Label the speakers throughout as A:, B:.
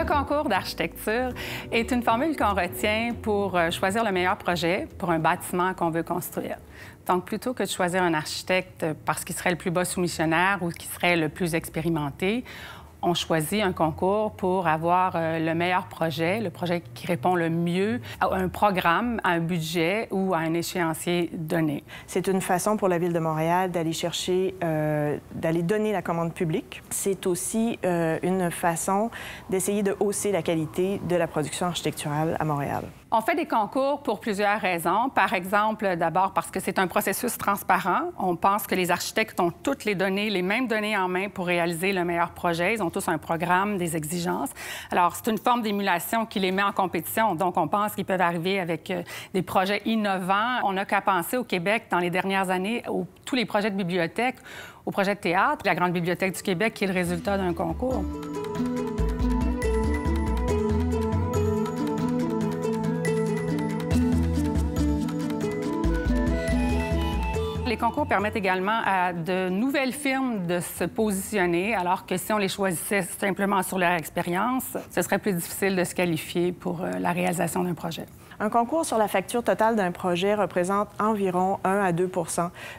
A: concours d'architecture est une formule qu'on retient pour choisir le meilleur projet pour un bâtiment qu'on veut construire. Donc, plutôt que de choisir un architecte parce qu'il serait le plus bas soumissionnaire ou qui serait le plus expérimenté, on choisit un concours pour avoir le meilleur projet, le projet qui répond le mieux à un programme, à un budget ou à un échéancier donné.
B: C'est une façon pour la Ville de Montréal d'aller chercher, d'aller donner la commande publique. C'est aussi une façon d'essayer de hausser la qualité de la production architecturale à Montréal.
A: On fait des concours pour plusieurs raisons. Par exemple, d'abord parce que c'est un processus transparent. On pense que les architectes ont toutes les données, les mêmes données en main pour réaliser le meilleur projet. Ils ont tous un programme, des exigences. Alors, c'est une forme d'émulation qui les met en compétition. Donc, on pense qu'ils peuvent arriver avec des projets innovants. On n'a qu'à penser au Québec, dans les dernières années, tous les projets de bibliothèque, aux projets de théâtre. La Grande Bibliothèque du Québec qui est le résultat d'un concours. Les concours permettent également à de nouvelles firmes de se positionner, alors que si on les choisissait simplement sur leur expérience, ce serait plus difficile de se qualifier pour la réalisation d'un projet.
B: Un concours sur la facture totale d'un projet représente environ 1 à 2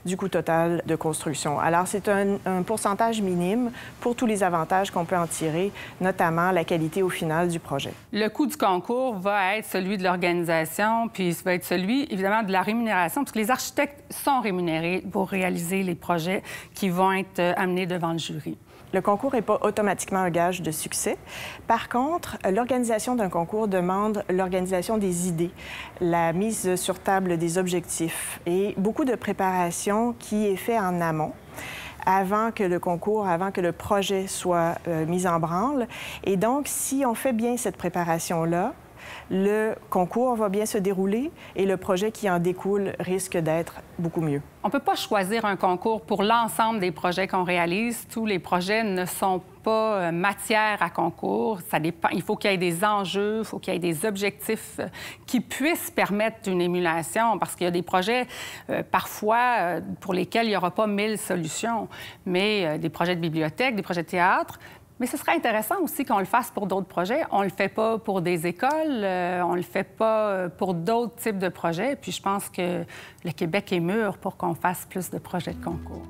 B: du coût total de construction. Alors, c'est un pourcentage minime pour tous les avantages qu'on peut en tirer, notamment la qualité au final du projet.
A: Le coût du concours va être celui de l'organisation, puis ça va être celui, évidemment, de la rémunération, parce que les architectes sont rémunérés pour réaliser les projets qui vont être amenés devant le jury.
B: Le concours n'est pas automatiquement un gage de succès. Par contre, l'organisation d'un concours demande l'organisation des idées, la mise sur table des objectifs et beaucoup de préparation qui est fait en amont avant que le concours, avant que le projet soit mis en branle. Et donc, si on fait bien cette préparation-là, le concours va bien se dérouler et le projet qui en découle risque d'être beaucoup mieux.
A: On ne peut pas choisir un concours pour l'ensemble des projets qu'on réalise. Tous les projets ne sont pas matière à concours. Ça dépend. Il faut qu'il y ait des enjeux, il faut qu'il y ait des objectifs qui puissent permettre une émulation, parce qu'il y a des projets, parfois, pour lesquels il n'y aura pas 1000 solutions, mais des projets de bibliothèque, des projets de théâtre. Mais ce serait intéressant aussi qu'on le fasse pour d'autres projets. On ne le fait pas pour des écoles, on ne le fait pas pour d'autres types de projets. Puis je pense que le Québec est mûr pour qu'on fasse plus de projets de concours.